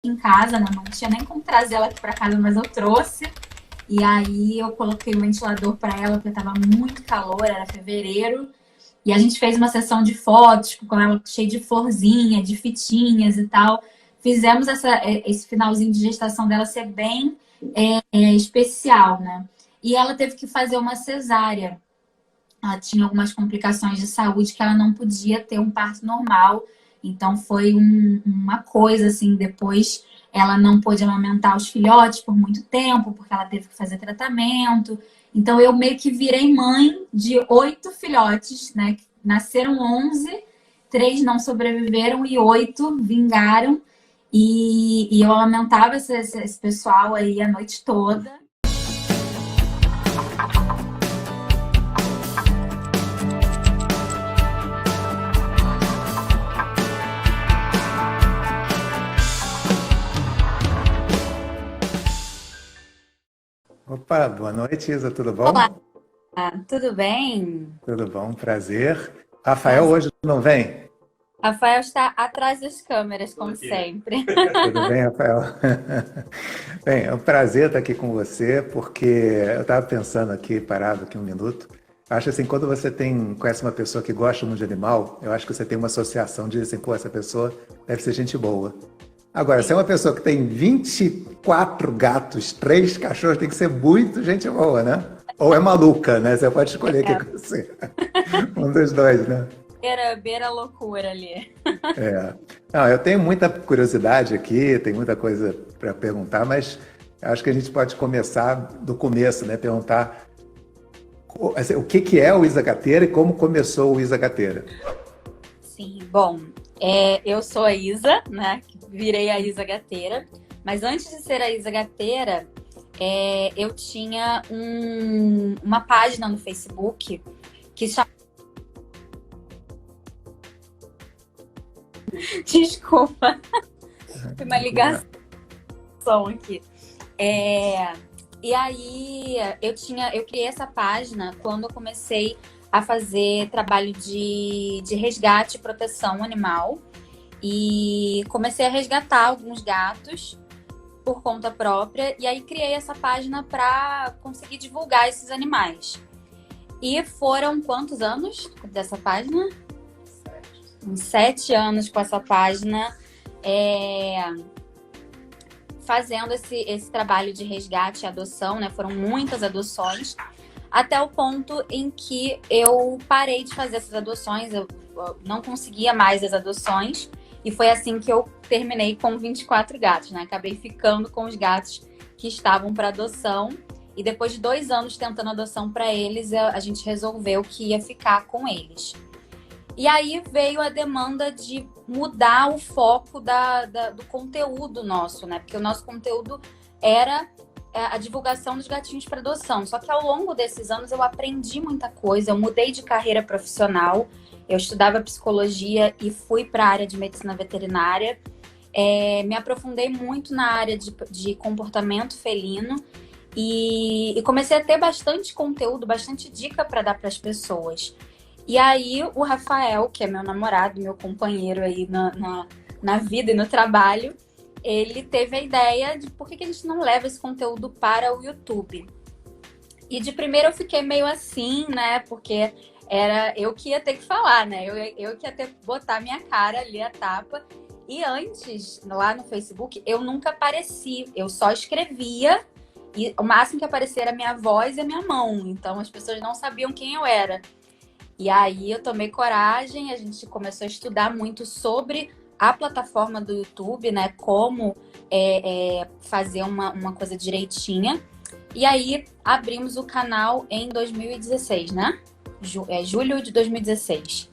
em casa, né? Não tinha nem como trazer ela aqui para casa, mas eu trouxe. E aí eu coloquei o ventilador para ela, porque estava muito calor, era fevereiro. E a gente fez uma sessão de fotos com ela cheia de florzinha, de fitinhas e tal. Fizemos esse finalzinho de gestação dela ser bem especial, né? E ela teve que fazer uma cesárea. Ela tinha algumas complicações de saúde que ela não podia ter um parto normal. Então foi uma coisa assim, depois ela não pôde amamentar os filhotes por muito tempo, porque ela teve que fazer tratamento. Então eu meio que virei mãe de 8 filhotes, né? Nasceram 11, 3 não sobreviveram e 8 vingaram. E eu amamentava esse pessoal aí a noite toda. Opa, boa noite, Isa, tudo Olá, bom? tudo bem? Tudo bom, prazer. Rafael Prazer. hoje não vem? Rafael está atrás das câmeras, como sempre. Tudo bem, Rafael? Bem, é um prazer estar aqui com você, porque eu estava pensando aqui, parado aqui um minuto. Acho assim, quando você conhece uma pessoa que gosta muito de animal, eu acho que você tem uma associação de assim, pô, essa pessoa deve ser gente boa. Agora, se é uma pessoa que tem 24 gatos, 3 cachorros, tem que ser muito gente boa, né? Ou é maluca, né? Você pode escolher o que É, que você. Um dos dois, né? beira a loucura ali. É. Não, eu tenho muita curiosidade aqui, tem muita coisa para perguntar, mas acho que a gente pode começar do começo, né? Perguntar assim, o que que é o Isa Gateira e como começou o Isa Gateira. Sim, bom, eu sou a Isa, né? Virei a Isa Gateira. Mas antes de ser a Isa Gateira, eu tinha uma página no Facebook que chamava. Desculpa, foi uma Não tem problema. ligação aqui. É, e aí eu criei essa página quando eu comecei a fazer trabalho de resgate e proteção animal. E comecei a resgatar alguns gatos por conta própria. E aí criei essa página para conseguir divulgar esses animais. E foram quantos anos dessa página? Uns 7 anos com essa página. É, fazendo esse trabalho de resgate e adoção, né? Foram muitas adoções, até o ponto em que eu parei de fazer essas adoções, eu não conseguia mais as adoções, e foi assim que eu terminei com 24 gatos, né? Acabei ficando com os gatos que estavam para adoção, e depois de 2 anos tentando adoção para eles, a gente resolveu que ia ficar com eles. E aí veio a demanda de mudar o foco do conteúdo nosso, né? Porque o nosso conteúdo era a divulgação dos gatinhos para adoção. Só que ao longo desses anos eu aprendi muita coisa, eu mudei de carreira profissional, eu estudava psicologia e fui para a área de medicina veterinária. Me aprofundei muito na área de comportamento felino e comecei a ter bastante conteúdo, bastante dica para dar para as pessoas. E aí o Rafael, que é meu namorado, meu companheiro aí na vida e no trabalho, ele teve a ideia de por que a gente não leva esse conteúdo para o YouTube. E de primeiro eu fiquei meio assim, né? Porque era eu que ia ter que falar, né? Eu que ia ter que botar minha cara ali, a tapa. E antes, lá no Facebook, eu nunca apareci, eu só escrevia. E o máximo que aparecia era a minha voz e a minha mão. Então as pessoas não sabiam quem eu era. E aí eu tomei coragem, a gente começou a estudar muito sobre a plataforma do YouTube, né? Como fazer uma coisa direitinha. E aí abrimos o canal em 2016, né? Julho de 2016.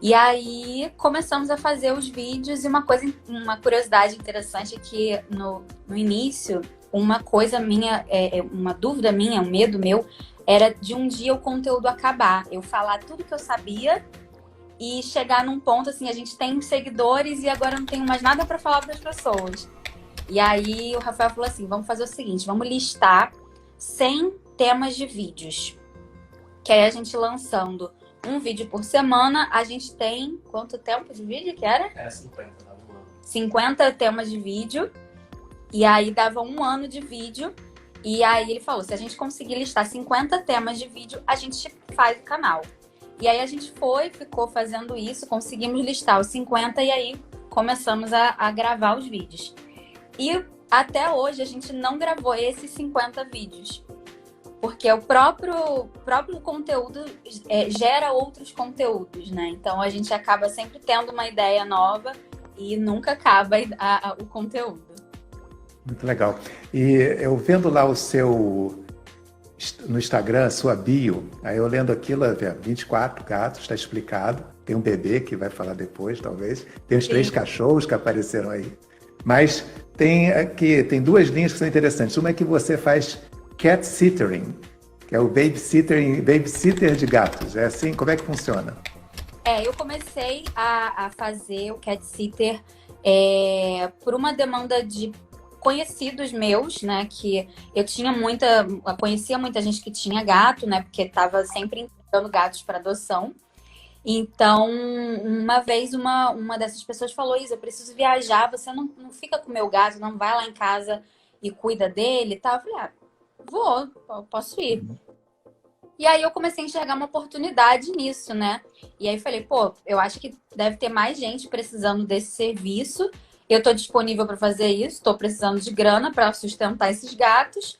E aí começamos a fazer os vídeos e uma curiosidade interessante é que no início, uma coisa minha, uma dúvida minha, um medo meu, era de um dia o conteúdo acabar. Eu falar tudo que eu sabia e chegar num ponto assim, a gente tem seguidores e agora eu não tenho mais nada para falar para as pessoas. E aí o Rafael falou assim, vamos fazer o seguinte, vamos listar 100 temas de vídeos. Que aí a gente lançando um vídeo por semana, a gente tem quanto tempo de vídeo que era? Era 50, tava voando. 50 temas de vídeo, e aí dava um ano de vídeo, e aí ele falou, se a gente conseguir listar 50 temas de vídeo, a gente faz o canal. E aí a gente ficou fazendo isso, conseguimos listar os 50 e aí começamos a gravar os vídeos. E até hoje a gente não gravou esses 50 vídeos, porque o próprio conteúdo gera outros conteúdos, né? Então a gente acaba sempre tendo uma ideia nova e nunca acaba o conteúdo. Muito legal. E eu vendo lá no Instagram, a sua bio, aí eu lendo aquilo, 24 gatos, está explicado. Tem um bebê que vai falar depois, talvez. Tem os 3 cachorros que apareceram aí. Mas tem 2 linhas que são interessantes. Uma é que você faz cat sittering, que é o babysitter de gatos. É assim? Como é que funciona? Eu comecei a fazer o cat sitter por uma demanda de conhecidos meus, né? Que eu conhecia muita gente que tinha gato, né? Porque estava sempre entregando gatos para adoção. Então, uma vez uma dessas pessoas falou, Isa, eu preciso viajar, você não fica com o meu gato, não vai lá em casa e cuida dele e tal. Eu falei, posso ir. E aí eu comecei a enxergar uma oportunidade nisso, né? E aí falei, eu acho que deve ter mais gente precisando desse serviço. Eu tô disponível para fazer isso, tô precisando de grana para sustentar esses gatos.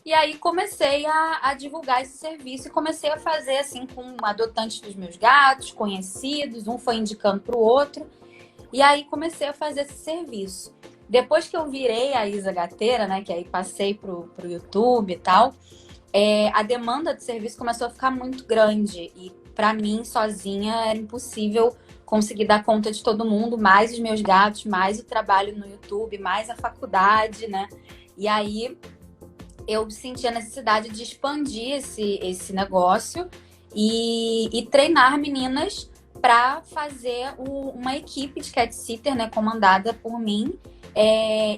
E aí comecei a divulgar esse serviço e comecei a fazer assim com adotantes dos meus gatos, conhecidos, um foi indicando para o outro. E aí comecei a fazer esse serviço. Depois que eu virei a Isa Gateira, né, que aí passei pro YouTube e tal, a demanda de serviço começou a ficar muito grande. E para mim, sozinha, era impossível conseguir dar conta de todo mundo, mais os meus gatos, mais o trabalho no YouTube, mais a faculdade, né? E aí eu senti a necessidade de expandir esse negócio e treinar meninas para fazer uma equipe de cat sitter, né, comandada por mim.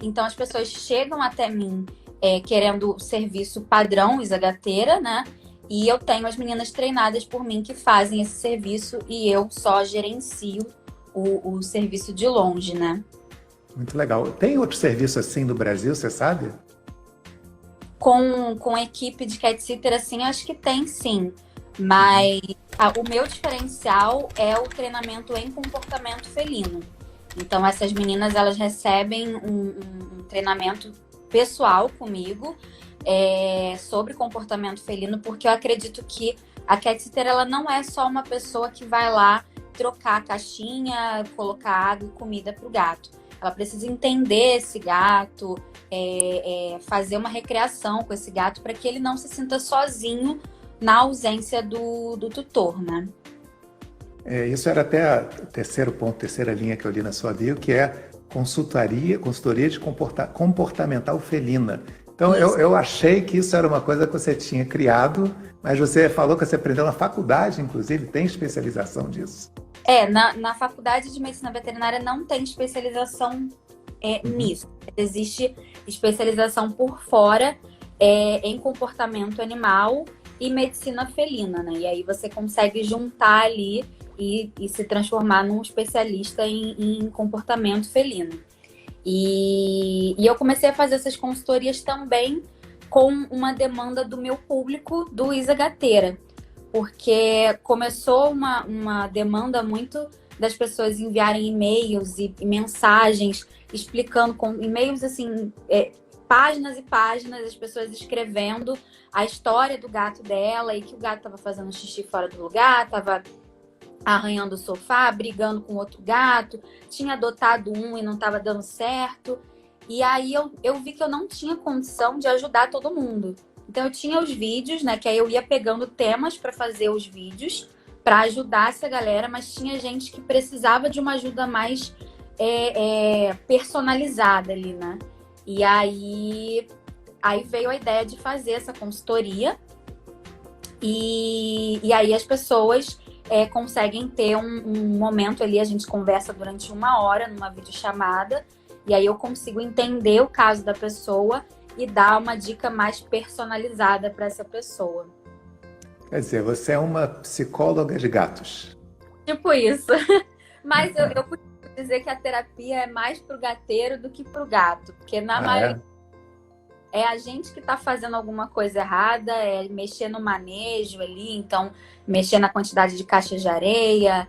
Então as pessoas chegam até mim querendo serviço padrão Isa Gateira, né? E eu tenho as meninas treinadas por mim que fazem esse serviço e eu só gerencio o serviço de longe, né? Muito legal. Tem outro serviço assim no Brasil, você sabe? Com equipe de cat sitter, assim, acho que tem sim. Mas o meu diferencial é o treinamento em comportamento felino. Então, essas meninas, elas recebem um treinamento pessoal comigo sobre comportamento felino, porque eu acredito que a cat sitter, ela não é só uma pessoa que vai lá trocar a caixinha, colocar água e comida para o gato. Ela precisa entender esse gato, fazer uma recreação com esse gato para que ele não se sinta sozinho na ausência do tutor, né? Isso era até o terceiro ponto, terceira linha que eu li na sua bio, que é consultoria de comportamental felina. Então, eu achei que isso era uma coisa que você tinha criado, mas você falou que você aprendeu na faculdade, inclusive, tem especialização disso. Na faculdade de medicina veterinária não tem especialização nisso. Existe especialização por fora em comportamento animal e medicina felina, né? E aí você consegue juntar ali e se transformar num especialista em comportamento felino. E eu comecei a fazer essas consultorias também com uma demanda do meu público do Isa Gateira, porque começou uma demanda muito das pessoas enviarem e-mails e mensagens explicando, com e-mails assim, páginas e páginas, as pessoas escrevendo a história do gato dela e que o gato estava fazendo xixi fora do lugar, estava arranhando o sofá, brigando com outro gato, tinha adotado um e não estava dando certo. E aí eu vi que eu não tinha condição de ajudar todo mundo. Então eu tinha os vídeos, né? Que aí eu ia pegando temas para fazer os vídeos para ajudar essa galera, mas tinha gente que precisava de uma ajuda mais personalizada ali, né? E aí veio a ideia de fazer essa consultoria e aí as pessoas conseguem ter um momento ali, a gente conversa durante 1 hora numa videochamada e aí eu consigo entender o caso da pessoa e dar uma dica mais personalizada para essa pessoa. Quer dizer, você é uma psicóloga de gatos. Tipo isso. Mas eu dizer que a terapia é mais pro gateiro do que pro gato, porque na maioria é a gente que está fazendo alguma coisa errada, é mexer no manejo ali, então mexer na quantidade de caixas de areia,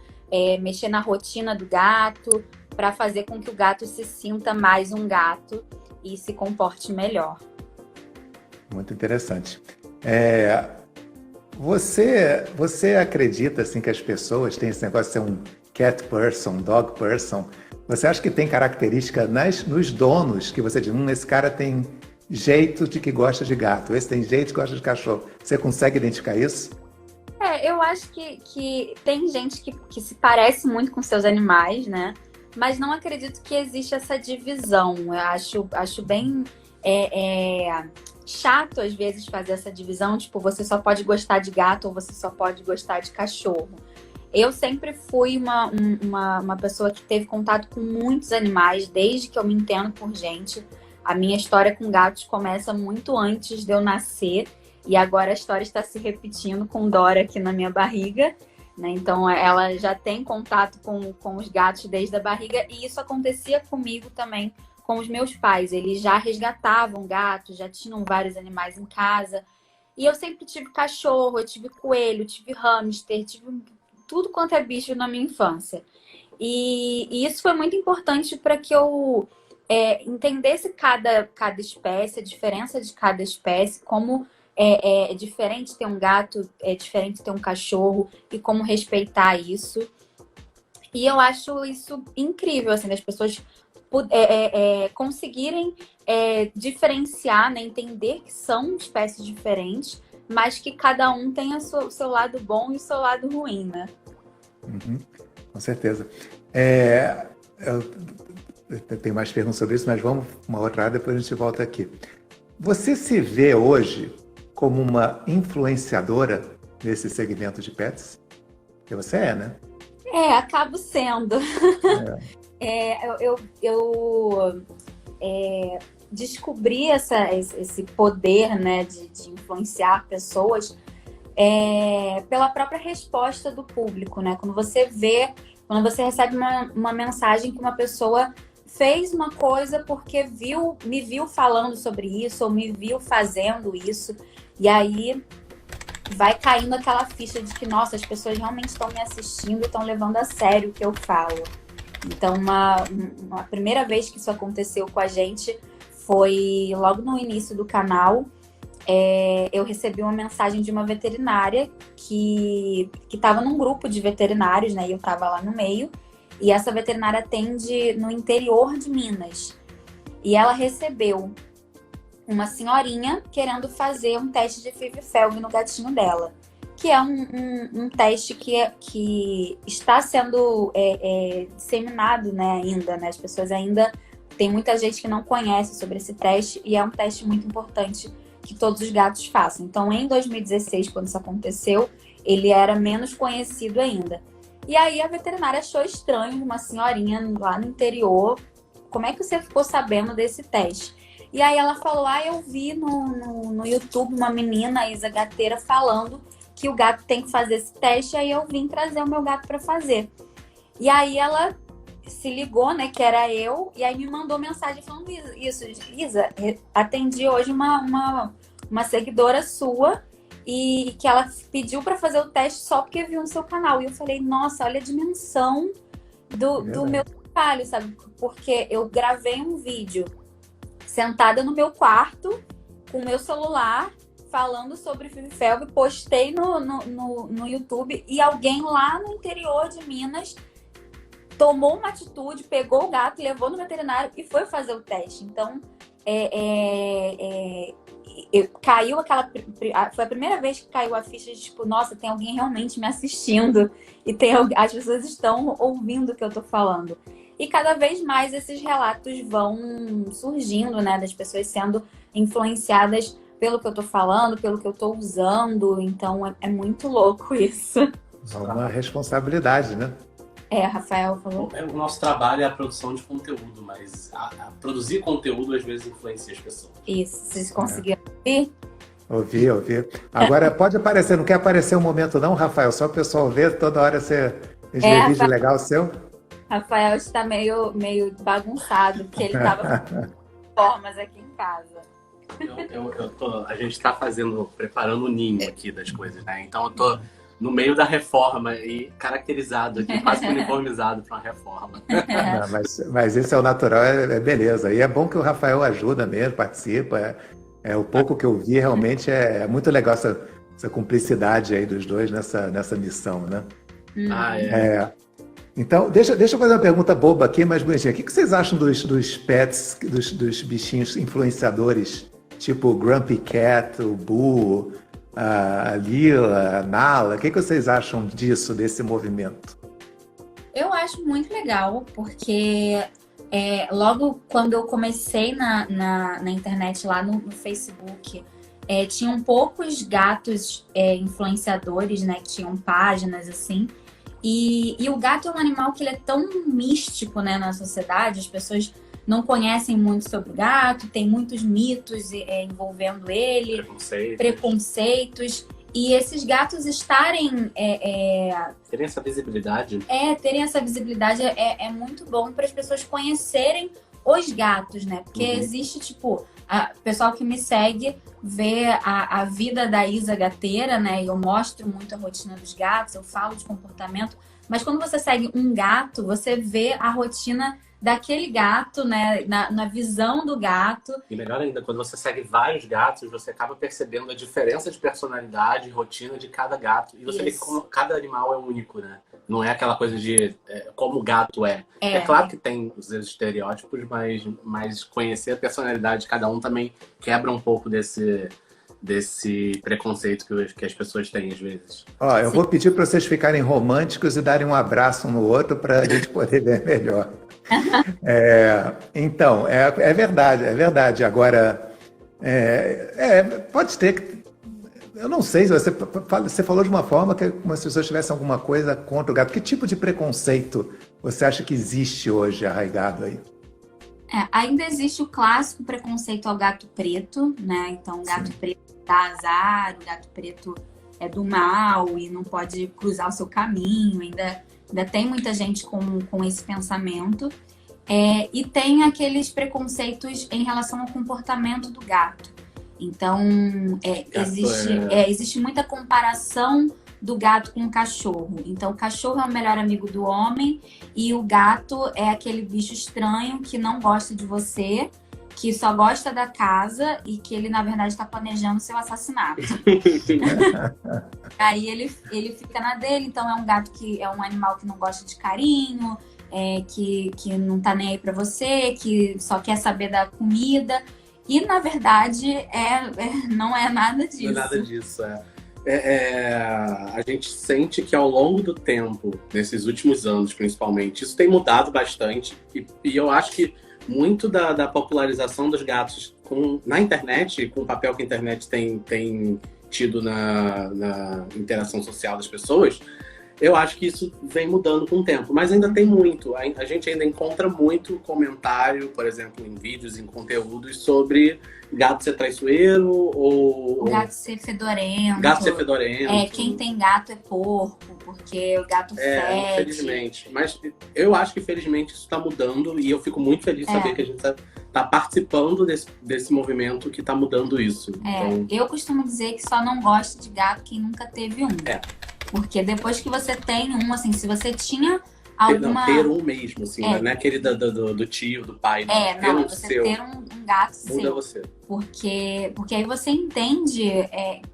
mexer na rotina do gato, para fazer com que o gato se sinta mais um gato e se comporte melhor. Muito interessante. Você acredita assim, que as pessoas têm esse negócio de ser um cat person, dog person? Você acha que tem característica nos donos que você diz, esse cara tem jeito de que gosta de gato, esse tem jeito que gosta de cachorro. Você consegue identificar isso? Eu acho que tem gente que se parece muito com seus animais, né? Mas não acredito que existe essa divisão. Eu acho bem chato, às vezes, fazer essa divisão. Tipo, você só pode gostar de gato ou você só pode gostar de cachorro. Eu sempre fui uma pessoa que teve contato com muitos animais, desde que eu me entendo por gente. A minha história com gatos começa muito antes de eu nascer. E agora a história está se repetindo com Dora aqui na minha barriga, né? Então ela já tem contato com os gatos desde a barriga. E isso acontecia comigo também com os meus pais. Eles já resgatavam gatos, já tinham vários animais em casa. E eu sempre tive cachorro, eu tive coelho, tive hamster, tive tudo quanto é bicho na minha infância. E isso foi muito importante para que eu entendesse cada espécie, a diferença de cada espécie, como é diferente ter um gato, é diferente ter um cachorro e como respeitar isso. E eu acho isso incrível, assim, das pessoas conseguirem diferenciar, né, entender que são espécies diferentes, mas que cada um tem o seu lado bom e o seu lado ruim, né? Uhum, com certeza. Eu tenho mais perguntas sobre isso, mas vamos uma outra área, depois a gente volta aqui. Você se vê hoje como uma influenciadora nesse segmento de pets? Porque você né? Acabo sendo. Eu descobri esse poder, né, de influenciar pessoas pela própria resposta do público, né? Quando você recebe uma mensagem que uma pessoa fez uma coisa porque me viu falando sobre isso ou me viu fazendo isso, e aí vai caindo aquela ficha de que, nossa, as pessoas realmente estão me assistindo e estão levando a sério o que eu falo. Então, uma primeira vez que isso aconteceu com a gente foi logo no início do canal. Eu recebi uma mensagem de uma veterinária que estava num grupo de veterinários, né? E eu estava lá no meio. E essa veterinária atende no interior de Minas. E ela recebeu uma senhorinha querendo fazer um teste de FIV-FeLV no gatinho dela. Que é um teste que está sendo disseminado, né, ainda, né? As pessoas ainda... Tem muita gente que não conhece sobre esse teste e é um teste muito importante que todos os gatos façam. Então, em 2016, quando isso aconteceu, ele era menos conhecido ainda. E aí a veterinária achou estranho uma senhorinha lá no interior. Como é que você ficou sabendo desse teste? E aí ela falou, eu vi no YouTube uma menina, a Isa Gateira, falando que o gato tem que fazer esse teste, aí eu vim trazer o meu gato para fazer. E aí ela se ligou, né, que era eu, e aí me mandou mensagem falando isso. Isa, atendi hoje uma seguidora sua e que ela pediu para fazer o teste só porque viu no seu canal. E eu falei, nossa, olha a dimensão do meu trabalho, sabe? Porque eu gravei um vídeo sentada no meu quarto com o meu celular falando sobre FIV-FeLV, postei no YouTube e alguém lá no interior de Minas tomou uma atitude, pegou o gato, levou no veterinário e foi fazer o teste. Então, caiu foi a primeira vez que caiu a ficha de tipo, nossa, tem alguém realmente me assistindo e as pessoas estão ouvindo o que eu tô falando. E cada vez mais esses relatos vão surgindo, né, das pessoas sendo influenciadas pelo que eu tô falando, pelo que eu tô usando. Então, é muito louco isso. É uma responsabilidade, né? Rafael falou. O nosso trabalho é a produção de conteúdo, mas produzir conteúdo às vezes influencia as pessoas. Isso, vocês conseguiram ouvir? Ouvi. Agora pode aparecer, não quer aparecer um momento não, Rafael? Só o pessoal ver toda hora você vídeo legal seu? Rafael está meio bagunçado, porque ele estava com formas aqui em casa. A gente está preparando o ninho aqui das coisas, né? Então eu tô no meio da reforma e caracterizado aqui, quase uniformizado para uma reforma. Não, mas esse é o natural, é beleza. E é bom que o Rafael ajuda mesmo, participa. O pouco que eu vi, realmente é muito legal essa cumplicidade aí dos dois nessa missão, né? Então, deixa eu fazer uma pergunta boba aqui, mas bonitinha. O que vocês acham dos pets, dos bichinhos influenciadores, tipo o Grumpy Cat, o Boo, a Lila, a Nala? O que vocês acham disso, desse movimento? Eu acho muito legal, porque logo quando eu comecei na internet, lá no Facebook, tinham poucos gatos influenciadores, né, que tinham páginas assim. E o gato é um animal que ele é tão místico, né, na sociedade, as pessoas não conhecem muito sobre o gato, tem muitos mitos envolvendo ele, preconceitos. E esses gatos estarem... terem essa visibilidade. Terem essa visibilidade é muito bom para as pessoas conhecerem os gatos, né? Porque existe, tipo... O pessoal que me segue vê a vida da Isa gateira, né? Eu mostro muito a rotina dos gatos, eu falo de comportamento. Mas quando você segue um gato, você vê a rotina daquele gato, né? Na visão do gato. E melhor ainda, quando você segue vários gatos, você acaba percebendo a diferença de personalidade e rotina de cada gato. E você vê que cada animal é único, né? Não é aquela coisa de como o gato é. É claro que tem os estereótipos, mas conhecer a personalidade de cada um também quebra um pouco desse preconceito que as pessoas têm às vezes. Eu vou pedir para vocês ficarem românticos e darem um abraço um no outro para a gente poder ver melhor. Então, é verdade. Agora, pode ter que... Eu não sei, você falou de uma forma que como se as pessoas tivessem alguma coisa contra o gato. Que tipo de preconceito você acha que existe hoje arraigado aí? Ainda existe o clássico preconceito ao gato preto, né? Então, o gato preto dá azar, o gato preto é do mal e não pode cruzar o seu caminho. Ainda tem muita gente com esse pensamento. E tem aqueles preconceitos em relação ao comportamento do gato. Então, existe muita comparação do gato com o cachorro. Então, o cachorro é o melhor amigo do homem e o gato é aquele bicho estranho que não gosta de você, que só gosta da casa e que ele, na verdade, está planejando seu assassinato. Aí ele fica na dele. Então, é um gato que é um animal que não gosta de carinho, que não tá nem aí pra você, que só quer saber da comida. E, na verdade, não é nada disso. Não é nada disso, a gente sente que ao longo do tempo, nesses últimos anos principalmente, isso tem mudado bastante. E eu acho que muito da popularização dos gatos na internet, com o papel que a internet tem tido na interação social das pessoas, eu acho que isso vem mudando com o tempo, mas ainda tem muito. A gente ainda encontra muito comentário, por exemplo, em vídeos, em conteúdos, sobre gato ser traiçoeiro ou... gato ser fedorento. Gato ser fedorento. Quem tem gato é porco, porque o gato fede. Infelizmente. Mas eu acho que, felizmente, isso está mudando e eu fico muito feliz de saber que a gente tá participando desse movimento que está mudando isso. Então... Eu costumo dizer que só não gosta de gato quem nunca teve um. Porque depois que você tem um, assim, se você tinha alguma... ter um mesmo, assim, não é aquele do tio, do pai. Não, você ter um gato seu. Muda você. Porque aí você entende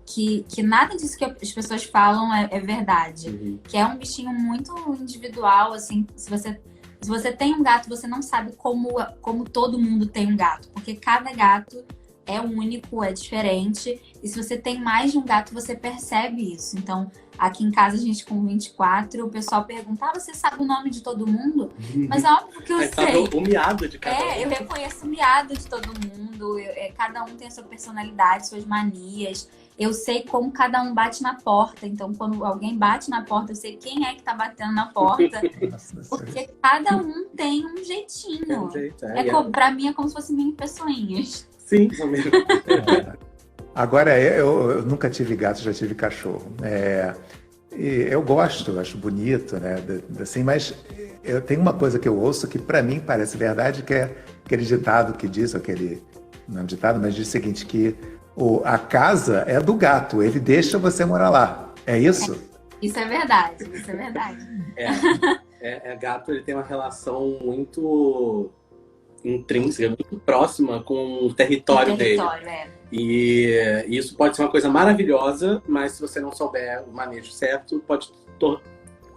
que nada disso que as pessoas falam é verdade. Que é um bichinho muito individual, assim, se você tem um gato, você não sabe como todo mundo tem um gato. Porque cada gato é único, é diferente. E se você tem mais de um gato, você percebe isso. Então, aqui em casa, a gente com 24, o pessoal pergunta, você sabe o nome de todo mundo? Mas é óbvio que eu sei. Sabe o miado de cada um. Eu reconheço o miado de todo mundo. Cada um tem a sua personalidade, suas manias. Eu sei como cada um bate na porta. Então, quando alguém bate na porta, eu sei quem é que tá batendo na porta. Porque cada um tem um jeitinho. Tem um jeito, Pra mim, é como se fossem mini pessoinhas. Sim, mesmo. Agora, eu nunca tive gato, já tive cachorro. E eu gosto, acho bonito, né? Assim, mas eu tenho uma coisa que eu ouço que para mim parece verdade, que é aquele ditado que diz, não é um ditado, mas diz o seguinte, que a casa é do gato, ele deixa você morar lá. É isso? Isso é verdade, isso é verdade. Gato, ele tem uma relação muito intrínseca, muito próxima com o território dele. E isso pode ser uma coisa maravilhosa, mas se você não souber o manejo certo, pode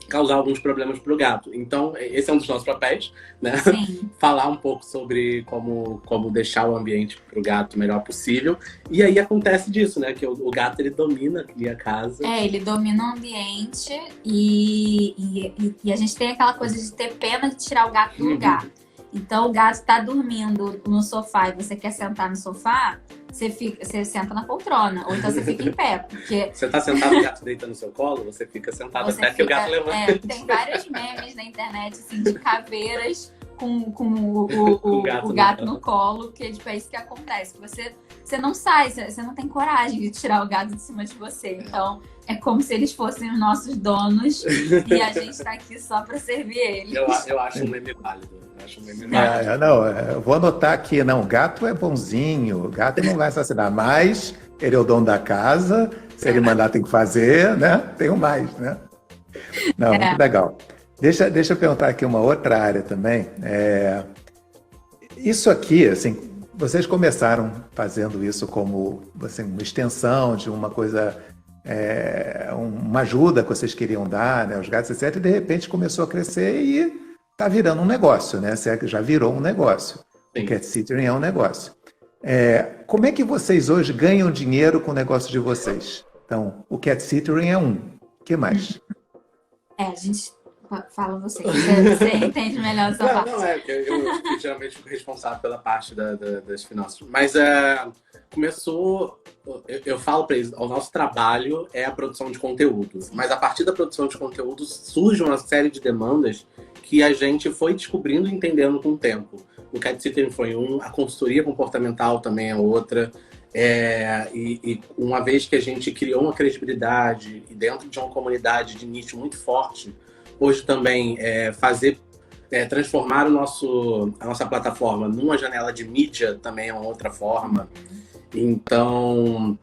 causar alguns problemas para o gato. Então, esse é um dos nossos papéis, né? Sim. Falar um pouco sobre como deixar o ambiente para o gato o melhor possível. E aí acontece disso, né? Que o gato, ele domina a casa. Ele domina o ambiente e a gente tem aquela coisa de ter pena de tirar o gato do lugar. Então, o gato tá dormindo no sofá e você quer sentar no sofá, você senta na poltrona, ou então você fica em pé, porque... Você tá sentado, o gato deita no seu colo, você fica sentado até que o gato levanta. Tem vários memes na internet, assim, de caveiras com o gato no colo, que tipo, é isso que acontece, que você não sai, você não tem coragem de tirar o gato de cima de você. Então, é como se eles fossem os nossos donos e a gente tá aqui só pra servir eles. Eu acho um meme válido. Eu vou anotar aqui, não, gato é bonzinho, gato não vai assassinar, mas ele é o dono da casa, se ele mandar tem que fazer, né? Tem mais, né? Não, muito legal. Deixa eu perguntar aqui uma outra área também. Isso aqui, assim, vocês começaram fazendo isso como assim, uma extensão de uma coisa, uma ajuda que vocês queriam dar, né, aos gatos, etc. E de repente começou a crescer e está virando um negócio, né? Já virou um negócio. Sim. O cat sitting é um negócio. Como é que vocês hoje ganham dinheiro com o negócio de vocês? Então, o cat sitting é um. O que mais? A gente... Fala você entende melhor essa parte. Eu geralmente fico responsável pela parte das finanças. Mas começou... Eu falo para eles, o nosso trabalho é a produção de conteúdo. Mas a partir da produção de conteúdo surge uma série de demandas que a gente foi descobrindo e entendendo com o tempo. O cat sitting foi a consultoria comportamental também é outra. E uma vez que a gente criou uma credibilidade e dentro de uma comunidade de nicho muito forte, hoje também transformar a nossa plataforma numa janela de mídia também é uma outra forma. Então,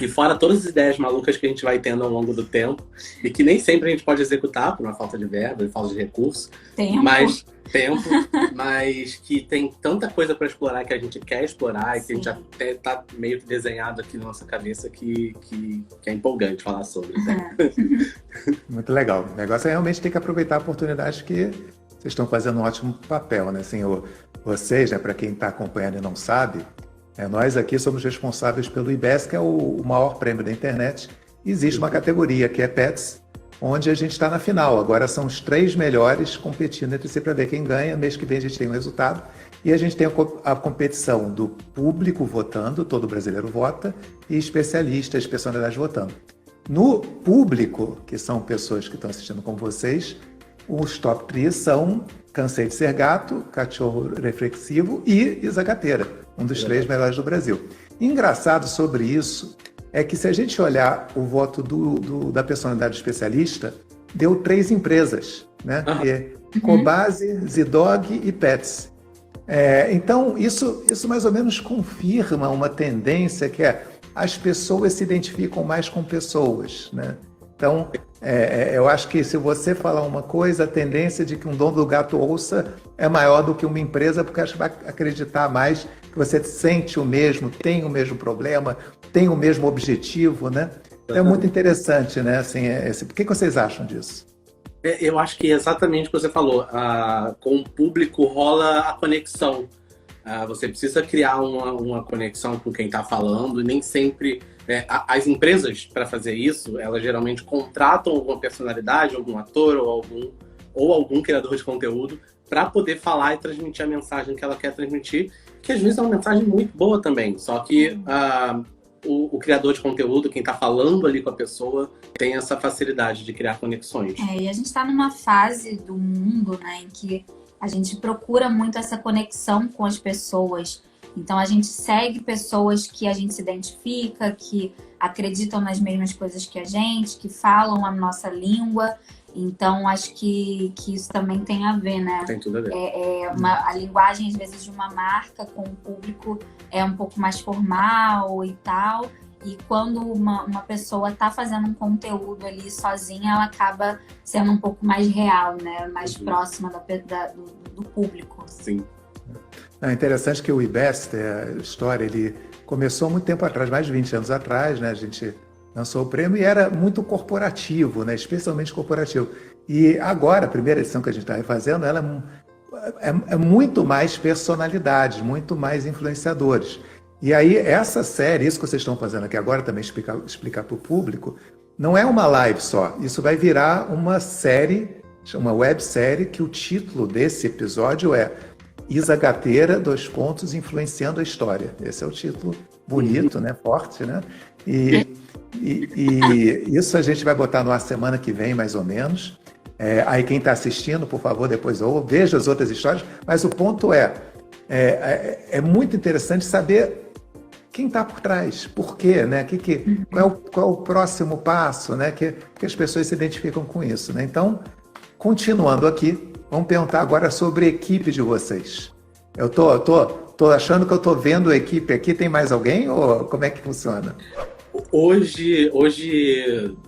e fora todas as ideias malucas que a gente vai tendo ao longo do tempo e que nem sempre a gente pode executar por uma falta de verba, por falta de recurso, mas que tem tanta coisa para explorar que a gente quer explorar e que a gente até tá meio que desenhado aqui na nossa cabeça que é empolgante falar sobre. Né? Muito legal. O negócio é realmente ter que aproveitar a oportunidade que vocês estão fazendo um ótimo papel, né? Assim, vocês, né, para quem está acompanhando e não sabe, nós aqui somos responsáveis pelo IBEST, que é o maior prêmio da internet. Existe uma categoria que é Pets, onde a gente está na final. Agora são os 3 melhores competindo entre si para ver quem ganha. Mês que vem a gente tem um resultado. E a gente tem a competição do público votando, todo brasileiro vota, e especialistas, personalidades votando. No público, que são pessoas que estão assistindo com vocês, os top 3 são Cansei de Ser Gato, Cachorro Reflexivo e Isagateira, um dos 3 melhores do Brasil. Engraçado sobre isso é que se a gente olhar o voto da personalidade especialista, deu 3 empresas, né? Cobase, Zidog e Pets. Então, isso mais ou menos confirma uma tendência que as pessoas se identificam mais com pessoas, né? Então, eu acho que se você falar uma coisa, a tendência de que um dono do gato ouça é maior do que uma empresa, porque acho que vai acreditar mais que você sente o mesmo, tem o mesmo problema, tem o mesmo objetivo, né? É muito interessante, né? Assim, por que vocês acham disso? Eu acho que é exatamente o que você falou. Com o público rola a conexão. Você precisa criar uma conexão com quem está falando e nem sempre... as empresas, para fazer isso, elas geralmente contratam alguma personalidade, algum ator ou algum criador de conteúdo para poder falar e transmitir a mensagem que ela quer transmitir, que às vezes é uma mensagem muito boa também. Só que o criador de conteúdo, quem está falando ali com a pessoa, tem essa facilidade de criar conexões. E a gente está numa fase do mundo, né, em que a gente procura muito essa conexão com as pessoas. Então, a gente segue pessoas que a gente se identifica, que acreditam nas mesmas coisas que a gente, que falam a nossa língua. Então, acho que isso também tem a ver, né? Tem tudo a ver. A linguagem, às vezes, de uma marca com o público é um pouco mais formal e tal. E quando uma pessoa está fazendo um conteúdo ali sozinha, ela acaba sendo um pouco mais real, né? Mais próxima do público. Sim. É interessante que o IBEST, a história, ele começou há muito tempo atrás, mais de 20 anos atrás, né? A gente lançou o prêmio e era muito corporativo, né? Especialmente corporativo. E agora, a primeira edição que a gente está fazendo, ela é muito mais personalidades, muito mais influenciadores. E aí, essa série, isso que vocês estão fazendo aqui agora, também explicar para o público, não é uma live só. Isso vai virar uma série, uma websérie, que o título desse episódio é Isa Gateira, influenciando a história. Esse é o título bonito, né? Forte, né? E isso a gente vai botar no ar semana que vem, mais ou menos. Aí quem está assistindo, por favor, depois veja as outras histórias. Mas o ponto é muito interessante saber quem está por trás, por quê, né? Qual é o próximo passo, né? Que as pessoas se identificam com isso, né? Então, continuando aqui, vamos perguntar agora sobre a equipe de vocês. Eu tô achando que eu tô vendo a equipe aqui. Tem mais alguém ou como é que funciona? Hoje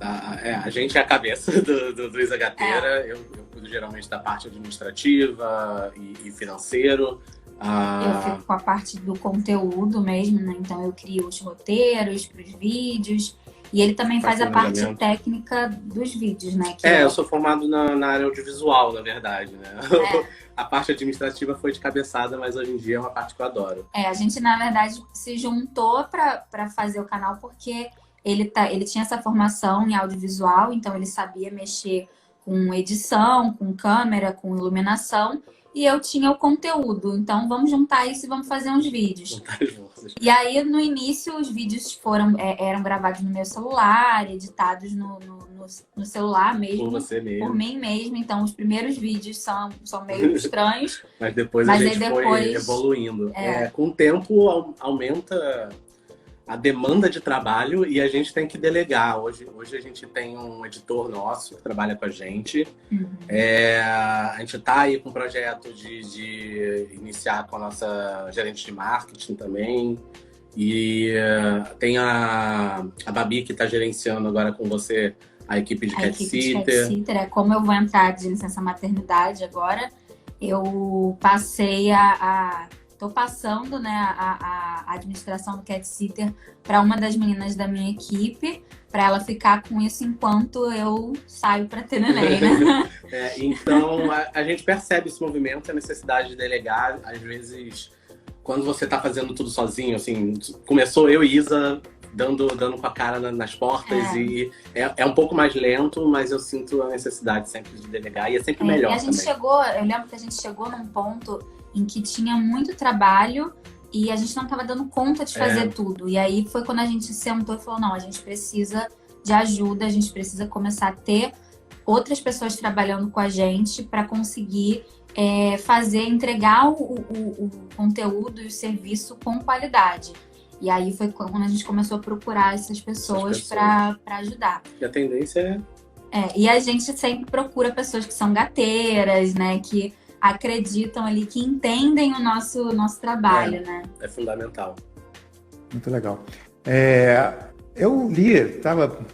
a gente é a cabeça do Isa Gateira. Eu cuido geralmente da parte administrativa e financeiro. Eu fico com a parte do conteúdo mesmo, né? Então eu crio os roteiros para os vídeos. E ele também faz a parte técnica dos vídeos, né? Eu sou formado na área audiovisual, na verdade, né? A parte administrativa foi de cabeçada, mas hoje em dia é uma parte que eu adoro. A gente, na verdade, se juntou para fazer o canal porque ele tinha essa formação em audiovisual, então ele sabia mexer com edição, com câmera, com iluminação. E eu tinha o conteúdo, então vamos juntar isso e vamos fazer uns vídeos. E aí, no início, os vídeos eram gravados no meu celular, editados no celular mesmo. Por você mesmo. Por mim mesmo. Então, os primeiros vídeos são meio estranhos. Mas depois a gente foi evoluindo. Com o tempo, aumenta a demanda de trabalho e a gente tem que delegar. Hoje a gente tem um editor nosso que trabalha com a gente. A gente está aí com um projeto de iniciar com a nossa gerente de marketing também. E tem a Babi que está gerenciando agora com você a equipe de Cat Sitter. Como eu vou entrar de licença maternidade agora, eu passei Tô passando, né, a administração do Cat Sitter para uma das meninas da minha equipe, para ela ficar com isso enquanto eu saio para ter neném, né? Então, a gente percebe esse movimento, a necessidade de delegar. Às vezes, quando você tá fazendo tudo sozinho, assim, começou eu e Isa dando com a cara nas portas e é um pouco mais lento, mas eu sinto a necessidade sempre de delegar e é sempre melhor. E a gente eu lembro que a gente chegou num ponto em que tinha muito trabalho e a gente não estava dando conta de fazer tudo. E aí foi quando a gente sentou e falou, não, a gente precisa de ajuda, a gente precisa começar a ter outras pessoas trabalhando com a gente para conseguir entregar o conteúdo e o serviço com qualidade. E aí foi quando a gente começou a procurar essas pessoas para ajudar. E a tendência e a gente sempre procura pessoas que são gateiras, né, que acreditam ali, que entendem o nosso trabalho, né? É fundamental. Muito legal. Eu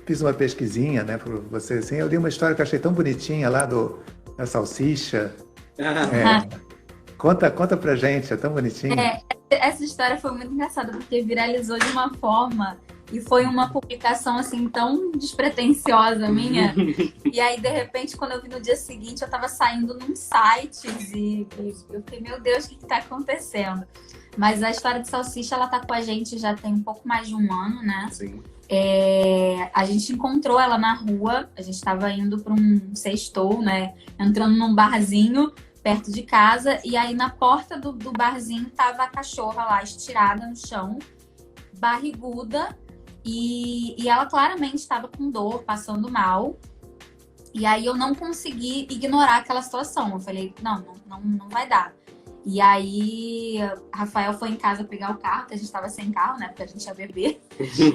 fiz uma pesquisinha, né, para você, assim, eu li uma história que eu achei tão bonitinha lá da salsicha. Conta pra gente, é tão bonitinha. Essa história foi muito engraçada, porque viralizou de uma forma e foi uma publicação, assim, tão despretensiosa minha. E aí, de repente, quando eu vi no dia seguinte, eu tava saindo num site e eu fiquei, meu Deus, o que tá acontecendo? Mas a história de salsicha, ela tá com a gente já tem um pouco mais de um ano, né? Sim. A gente encontrou ela na rua, a gente tava indo para um sextou, né? Entrando num barzinho perto de casa, e aí na porta do barzinho tava a cachorra lá estirada no chão, barriguda, e ela claramente estava com dor, passando mal. E aí eu não consegui ignorar aquela situação. Eu falei, não vai dar. E aí Rafael foi em casa pegar o carro, que a gente estava sem carro, né? Porque a gente ia beber.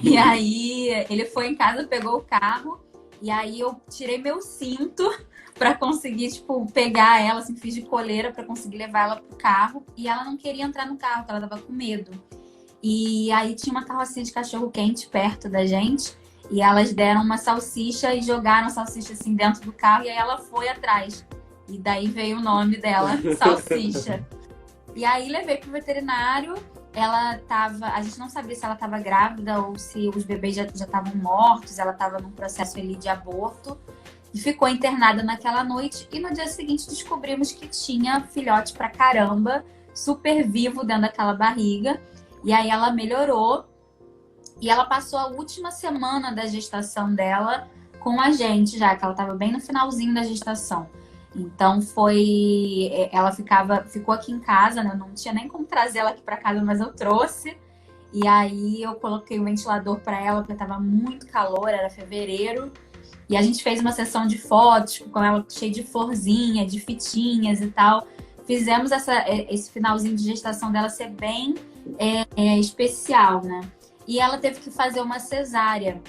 E aí ele foi em casa, pegou o carro E aí eu tirei meu cinto pra conseguir, tipo, pegar ela, assim, fiz de coleira pra conseguir levar ela pro carro. E ela não queria entrar no carro, porque ela tava com medo. E aí tinha uma carrocinha de cachorro-quente perto da gente. E elas deram uma salsicha e jogaram a salsicha, assim, dentro do carro. E aí ela foi atrás. E daí veio o nome dela, Salsicha. E aí levei pro veterinário. Ela tava... A gente não sabia se ela tava grávida ou se os bebês já estavam mortos. Ela tava num processo ali de aborto. E ficou internada naquela noite. E no dia seguinte descobrimos que tinha filhote pra caramba, super vivo dentro daquela barriga. E aí ela melhorou. E ela passou a última semana da gestação dela com a gente, já que ela estava bem no finalzinho da gestação. Então ela ficou aqui em casa, né? Eu não tinha nem como trazer ela aqui para casa, mas eu trouxe. E aí eu coloquei o ventilador para ela, porque estava muito calor, era fevereiro. E a gente fez uma sessão de fotos com ela cheia de florzinha, de fitinhas e tal. Fizemos esse finalzinho de gestação dela ser bem especial, né? E ela teve que fazer uma cesárea.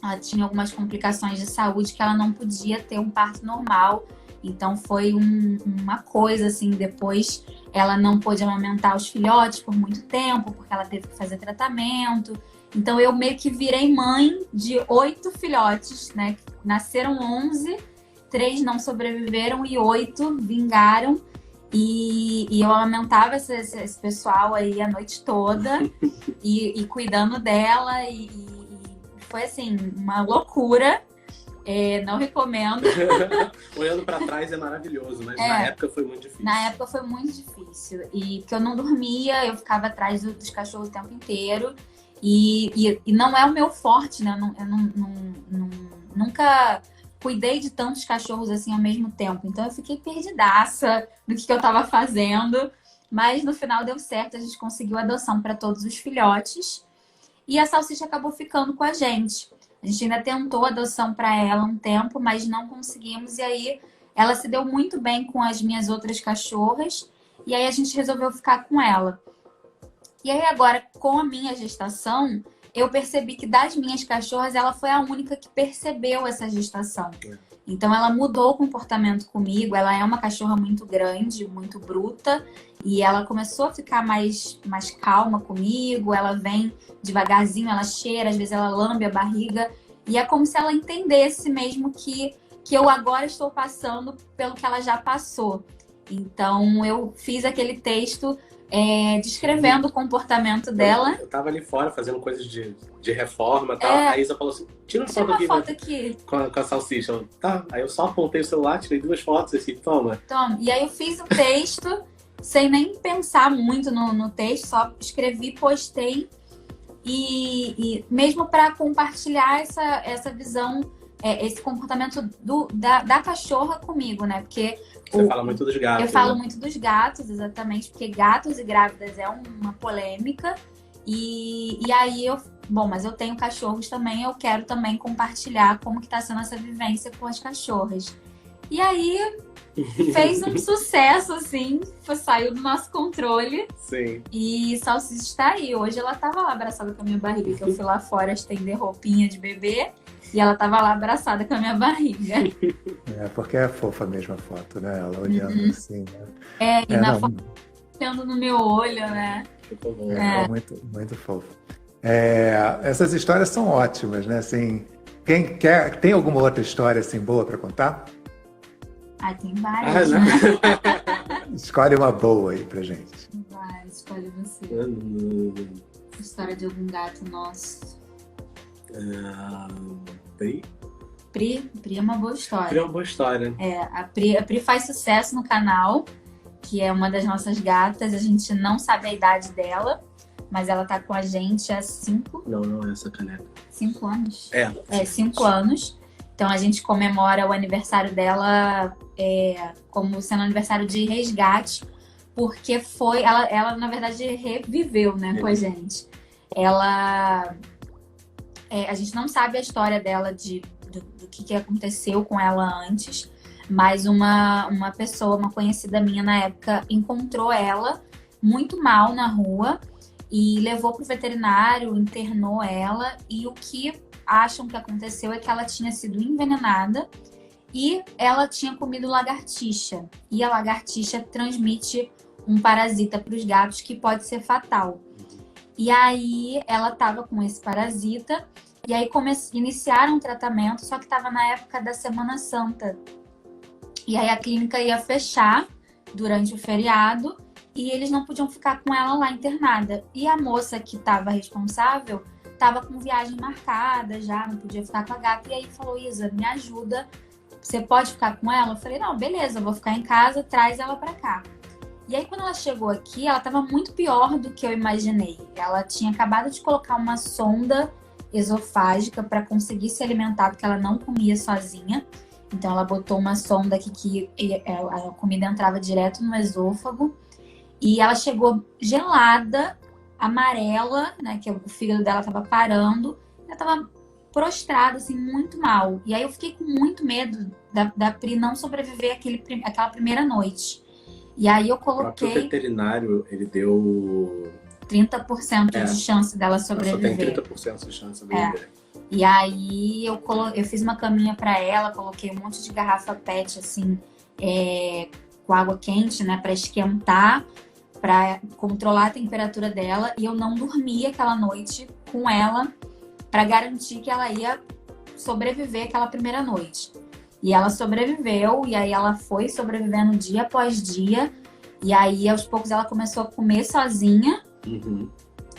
Ela tinha algumas complicações de saúde que ela não podia ter um parto normal. Então foi uma coisa assim. Depois ela não pôde amamentar os filhotes por muito tempo, porque ela teve que fazer tratamento. Então eu meio que virei mãe de 8 filhotes, né? Nasceram 11, 3 não sobreviveram e 8 vingaram. E eu amamentava esse pessoal aí a noite toda e cuidando dela. E foi assim, uma loucura. Não recomendo. Olhando pra trás é maravilhoso, mas na época foi muito difícil. Na época foi muito difícil. E porque eu não dormia, eu ficava atrás dos cachorros o tempo inteiro. E não é o meu forte, né? Eu nunca cuidei de tantos cachorros assim ao mesmo tempo. Então eu fiquei perdidaça do que eu tava fazendo. Mas no final deu certo, a gente conseguiu adoção para todos os filhotes. E a Salsicha acabou ficando com a gente. A gente ainda tentou adoção para ela um tempo, mas não conseguimos. E aí ela se deu muito bem com as minhas outras cachorras. E aí a gente resolveu ficar com ela. E aí agora, com a minha gestação, eu percebi que das minhas cachorras, ela foi a única que percebeu essa gestação. Então ela mudou o comportamento comigo. Ela é uma cachorra muito grande, muito bruta. E ela começou a ficar mais calma comigo. Ela vem devagarzinho, ela cheira, às vezes ela lambe a barriga. E é como se ela entendesse mesmo que eu agora estou passando pelo que ela já passou. Então eu fiz aquele texto descrevendo o comportamento dela. Eu tava ali fora fazendo coisas de reforma e tal. A Isa falou assim, tira uma foto aqui. Com a salsicha. Eu, tá. Aí eu só apontei o celular, tirei 2 fotos assim, toma. E aí eu fiz o texto sem nem pensar muito no texto, só escrevi, postei. E mesmo para compartilhar essa visão, esse comportamento da cachorra comigo, né? Porque você fala muito dos gatos. Eu falo muito dos gatos, exatamente, porque gatos e grávidas é uma polêmica. E aí mas eu tenho cachorros também, eu quero também compartilhar como que tá sendo essa vivência com as cachorras. E aí fez um sucesso, assim, saiu do nosso controle. Sim. E Salsicha está aí. Hoje ela tava lá abraçada com a minha barriga, que eu fui lá fora estender roupinha de bebê. E ela tava lá abraçada com a minha barriga. Porque é fofa mesmo a foto, né? Ela olhando assim, né? E na foto olhando no meu olho, né? Muito, muito fofo. Essas histórias são ótimas, né? Assim, tem alguma outra história assim boa para contar? Tem várias, né? Escolhe uma boa aí pra gente. Vai, escolhe você. História de algum gato nosso. Pri? Pri é uma boa história. Pri é uma boa história. A Pri faz sucesso no canal, que é uma das nossas gatas. A gente não sabe a idade dela, mas ela tá com a gente há 5... Não é essa caneca. 5 anos? 5 anos. Então a gente comemora o aniversário dela como sendo aniversário de resgate, porque ela na verdade reviveu, né, com a gente. A gente não sabe a história dela do que aconteceu com ela antes, mas uma pessoa, uma conhecida minha na época, encontrou ela muito mal na rua e levou pro veterinário, internou ela, e o que acham que aconteceu é que ela tinha sido envenenada e ela tinha comido lagartixa. E a lagartixa transmite um parasita para os gatos que pode ser fatal. E aí ela estava com esse parasita e aí iniciaram um tratamento, só que estava na época da Semana Santa. E aí a clínica ia fechar durante o feriado e eles não podiam ficar com ela lá internada. E a moça que estava responsável estava com viagem marcada já, não podia ficar com a gata. E aí falou, Isa, me ajuda, você pode ficar com ela? Eu falei, não, beleza, eu vou ficar em casa, traz ela pra cá. E aí quando ela chegou aqui, ela estava muito pior do que eu imaginei. Ela tinha acabado de colocar uma sonda esofágica para conseguir se alimentar, porque ela não comia sozinha. Então ela botou uma sonda aqui que a comida entrava direto no esôfago. E ela chegou gelada, amarela, né? Que o fígado dela estava parando. Ela estava prostrada, assim, muito mal. E aí eu fiquei com muito medo da Pri não sobreviver aquela primeira noite. E aí eu coloquei... O próprio veterinário, ele deu... 30% de chance dela sobreviver. Só tem 30% de chance de sobreviver. E aí eu fiz uma caminha pra ela, coloquei um monte de garrafa PET, assim, com água quente, né, pra esquentar, pra controlar a temperatura dela. E eu não dormi aquela noite com ela pra garantir que ela ia sobreviver aquela primeira noite. E ela sobreviveu, e aí ela foi sobrevivendo dia após dia. E aí, aos poucos, ela começou a comer sozinha. Uhum.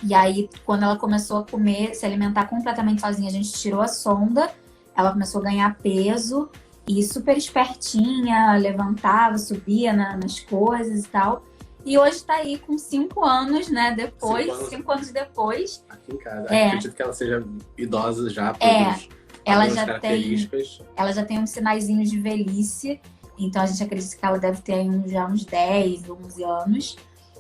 E aí, quando ela começou a comer, se alimentar completamente sozinha, a gente tirou a sonda. Ela começou a ganhar peso. E super espertinha, levantava, subia nas coisas e tal. E hoje tá aí com 5 anos, né? Depois, 5 anos depois. Aqui em casa. Acredito que ela seja idosa já. Ela já tem uns sinaizinhos de velhice. Então a gente acredita que ela deve ter aí já uns 10, 11 anos.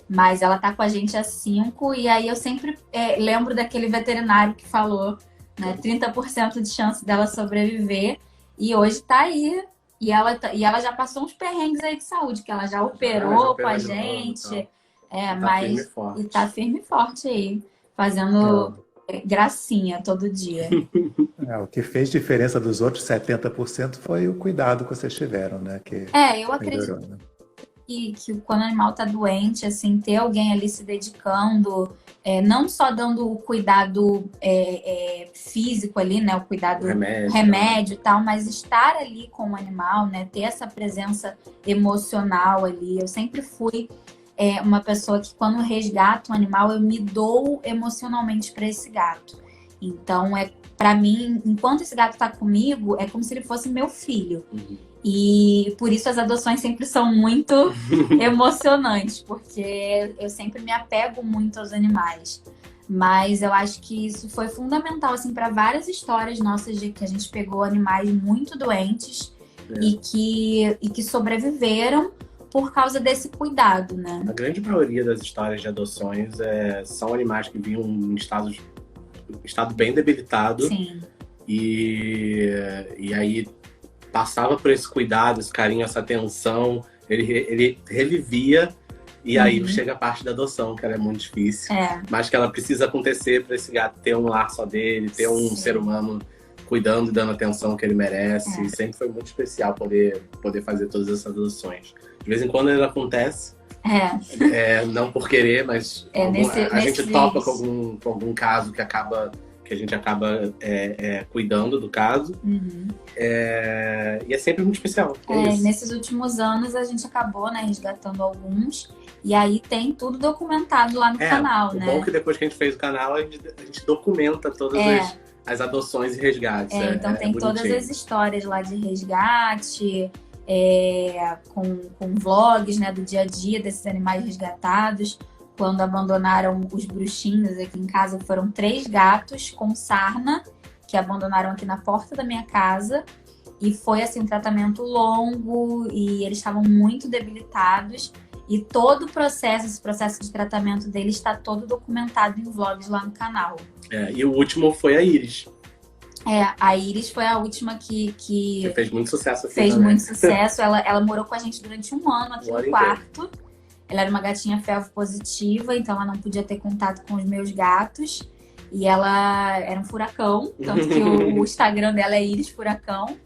Mas ela tá com a gente há 5. E aí eu sempre lembro daquele veterinário que falou, né? 30% de chance dela sobreviver. E hoje tá aí. E ela já passou uns perrengues aí de saúde, que ela já operou com a gente. E tá firme e forte aí, fazendo gracinha todo dia. O que fez diferença dos outros 70% foi o cuidado que vocês tiveram, né? Eu acredito que quando o animal tá doente, assim, ter alguém ali se dedicando, não só dando o cuidado físico ali, né? O cuidado remédio e tal, mas estar ali com o animal, né? Ter essa presença emocional ali. Eu sempre fui uma pessoa que quando resgato um animal, eu me dou emocionalmente para esse gato. Então, para mim, enquanto esse gato tá comigo, é como se ele fosse meu filho. Uhum. E por isso as adoções sempre são muito emocionantes, porque eu sempre me apego muito aos animais. Mas eu acho que isso foi fundamental, assim, para várias histórias nossas de que a gente pegou animais muito doentes e que sobreviveram por causa desse cuidado, né? A grande maioria das histórias de adoções são animais que vinham em estado bem debilitado. Sim. E aí passava por esse cuidado, esse carinho, essa atenção, ele revivia. E aí chega a parte da adoção, que ela é muito difícil. Mas que ela precisa acontecer para esse gato ter um lar só dele, ter um ser humano cuidando e dando a atenção que ele merece. E sempre foi muito especial poder fazer todas essas adoções. De vez em quando ela acontece, não por querer, mas a gente topa com algum caso que a gente acaba cuidando do caso. Uhum. E é sempre muito especial. Nesses últimos anos a gente acabou, né, resgatando alguns. E aí tem tudo documentado lá no canal, né? O bom é que depois que a gente fez o canal, a gente documenta todas as adoções e resgates. Então tem todas as histórias lá de resgate, com vlogs, né, do dia a dia desses animais resgatados. Quando abandonaram os bruxinhos aqui em casa, foram 3 gatos com sarna que abandonaram aqui na porta da minha casa. E foi assim um tratamento longo e eles estavam muito debilitados. E todo esse processo de tratamento deles está todo documentado em vlogs lá no canal. E o último foi a Iris. A Iris foi a última que fez muito sucesso aqui. Fez muito sucesso. Ela morou com a gente durante 1 ano aqui no quarto. Ela era uma gatinha felvo positiva, então ela não podia ter contato com os meus gatos. E ela era um furacão, tanto que o Instagram dela é Iris Furacão.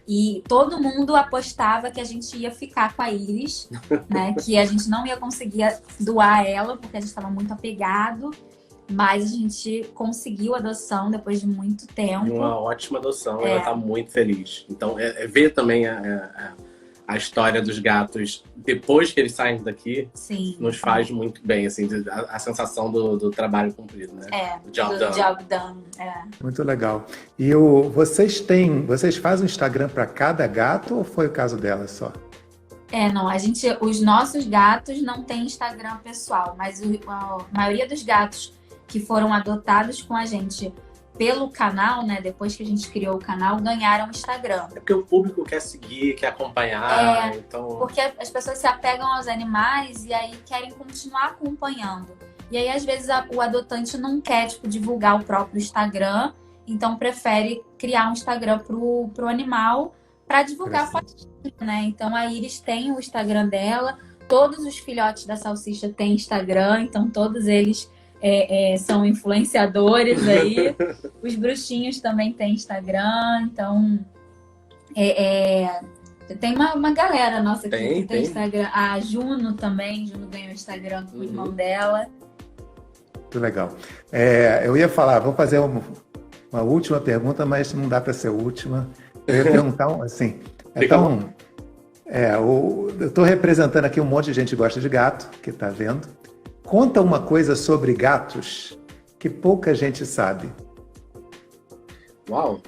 E todo mundo apostava que a gente ia ficar com a Iris, né? Que a gente não ia conseguir doar ela, porque a gente estava muito apegado. Mas a gente conseguiu a adoção depois de muito tempo. Uma ótima adoção, ela tá muito feliz. Então, ver também a história dos gatos depois que eles saem daqui, sim, nos faz muito bem, assim, a sensação do trabalho cumprido, né? Do job done. Muito legal. E vocês fazem um Instagram para cada gato ou foi o caso dela só? Não, os nossos gatos não têm Instagram pessoal, mas a maioria dos gatos que foram adotados com a gente pelo canal, né? Depois que a gente criou o canal, ganharam Instagram. É porque o público quer seguir, quer acompanhar, então... Porque as pessoas se apegam aos animais e aí querem continuar acompanhando. E aí, às vezes, o adotante não quer, divulgar o próprio Instagram, então prefere criar um Instagram pro animal para divulgar a fotinha, né? Então, a Iris tem o Instagram dela, todos os filhotes da salsicha têm Instagram, então todos eles... são influenciadores aí. Os bruxinhos também têm Instagram. Então, tem uma galera nossa aqui que tem Instagram. A Juno também. Juno ganhou Instagram com o irmão dela. Muito legal. Eu ia falar, vou fazer uma última pergunta, mas não dá para ser última. Eu ia perguntar, assim... eu estou representando aqui um monte de gente que gosta de gato, que está vendo. Conta uma coisa sobre gatos que pouca gente sabe. Uau!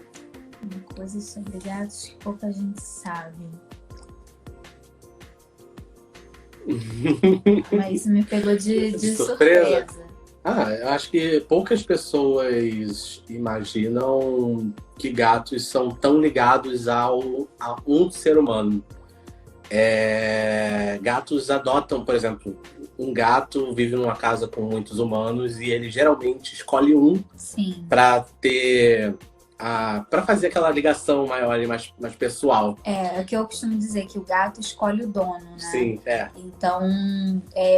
Uma coisa sobre gatos que pouca gente sabe. Mas isso me pegou de surpresa. Eu acho que poucas pessoas imaginam que gatos são tão ligados a um ser humano. Gatos adotam, por exemplo, um gato vive numa casa com muitos humanos e ele geralmente escolhe um para ter para fazer aquela ligação maior e mais pessoal. É o que eu costumo dizer, que o gato escolhe o dono, né? Sim, Então,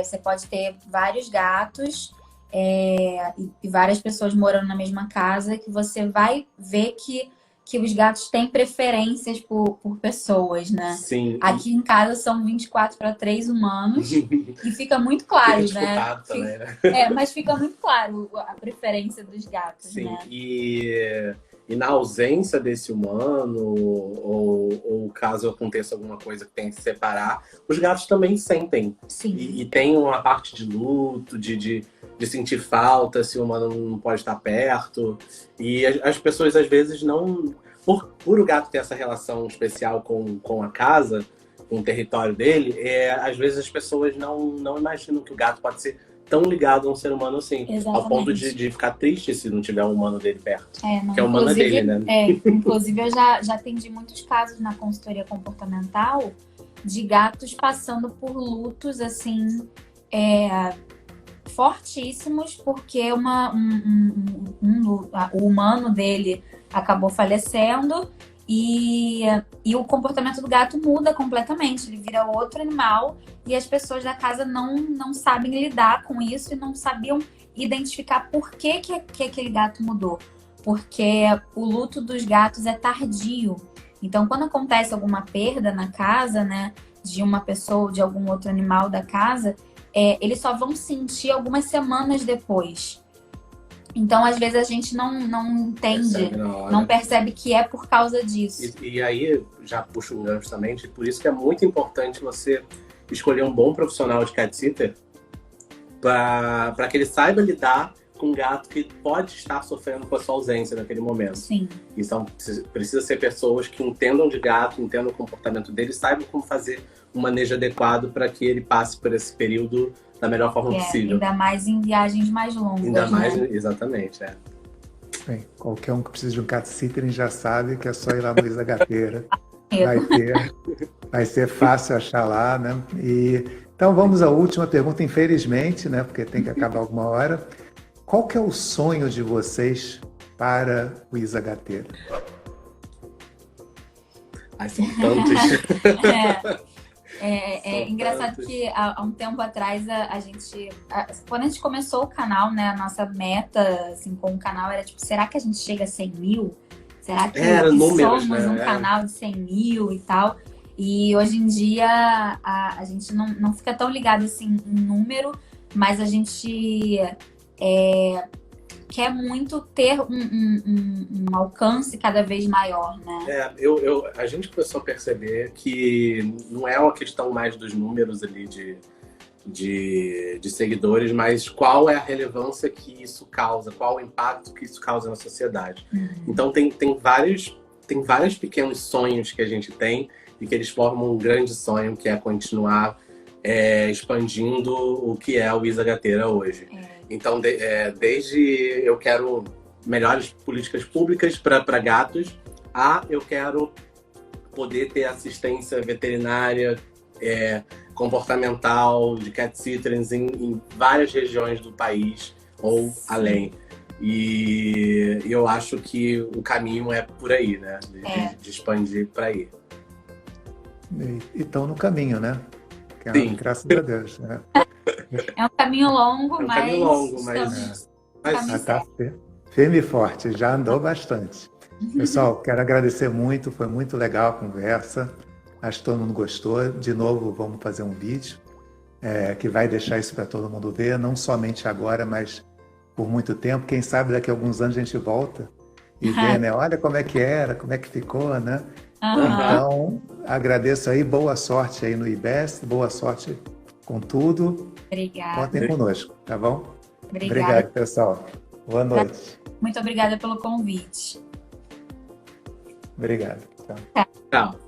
você pode ter vários gatos e várias pessoas morando na mesma casa, que você vai ver que os gatos têm preferências por pessoas, né? Sim. Aqui em casa são 24-3 humanos e fica muito claro, né? Também, né? Mas fica muito claro a preferência dos gatos, sim, né? E na ausência desse humano, ou caso aconteça alguma coisa que tenha que separar, os gatos também sentem. Sim. E tem uma parte de luto, de sentir falta se o humano não pode estar perto. E as pessoas, às vezes, não... Por o gato ter essa relação especial com a casa, com o território dele, às vezes as pessoas não imaginam que o gato pode ser tão ligado a um ser humano assim. Exatamente. Ao ponto de ficar triste se não tiver um humano dele perto. Não, que é o humano dele, né? Inclusive, eu já atendi muitos casos na consultoria comportamental de gatos passando por lutos, assim, fortíssimos, porque o humano dele acabou falecendo e o comportamento do gato muda completamente. Ele vira outro animal e as pessoas da casa não sabem lidar com isso e não sabiam identificar por que aquele gato mudou. Porque o luto dos gatos é tardio. Então, quando acontece alguma perda na casa, né, de uma pessoa ou de algum outro animal da casa, eles só vão sentir algumas semanas depois. Então, às vezes, a gente não entende, não percebe que é por causa disso. E aí, já puxo um gancho também, por isso que é muito importante você escolher um bom profissional de cat sitter para que ele saiba lidar com um gato que pode estar sofrendo com a sua ausência naquele momento. Sim. Então, precisa ser pessoas que entendam de gato, entendam o comportamento dele, saibam como fazer um manejo adequado para que ele passe por esse período da melhor forma possível. Ainda mais em viagens mais longas. Ainda mais, né? Exatamente, Bem, qualquer um que precisa de um cat sitter já sabe que é só ir lá no Luiza Gateira. Vai ser fácil achar lá, né? Então vamos à última pergunta, infelizmente, né? Porque tem que acabar alguma hora. Qual que é o sonho de vocês para o Luiza Gateira? Ai, são tantos. É engraçado tantos. que há um tempo atrás quando a gente começou o canal, né, a nossa meta assim, com o canal era tipo, será que a gente chega a 100 mil? Será que Era números, somos né? um canal de 100 mil e tal? E hoje em dia a gente não fica tão ligado assim em número, mas a gente quer muito ter um alcance cada vez maior, né? A gente começou a perceber que não é uma questão mais dos números ali de seguidores, mas qual é a relevância que isso causa, qual o impacto que isso causa na sociedade. Então tem vários pequenos sonhos que a gente tem e que eles formam um grande sonho, que é continuar expandindo o que é o Isa Gateira hoje. Então, desde eu quero melhores políticas públicas para gatos, eu quero poder ter assistência veterinária, comportamental, de cat sitters em várias regiões do país ou além. E eu acho que o caminho é por aí, né? De expandir para aí. E estão no caminho, né? Sim. Graças a Deus, né? É um caminho longo, mas tá firme e forte, já andou bastante. Pessoal, quero agradecer muito, foi muito legal a conversa. Acho que todo mundo gostou. De novo, vamos fazer um vídeo que vai deixar isso para todo mundo ver, não somente agora, mas por muito tempo. Quem sabe daqui a alguns anos a gente volta e vê, né? Olha como é que era, como é que ficou, né? Então, agradeço aí, boa sorte aí no IBEST, boa sorte com tudo. Obrigada. Contem conosco, tá bom? Obrigada. Obrigado, pessoal. Boa noite. Muito obrigada pelo convite. Obrigado. Tchau. Tchau.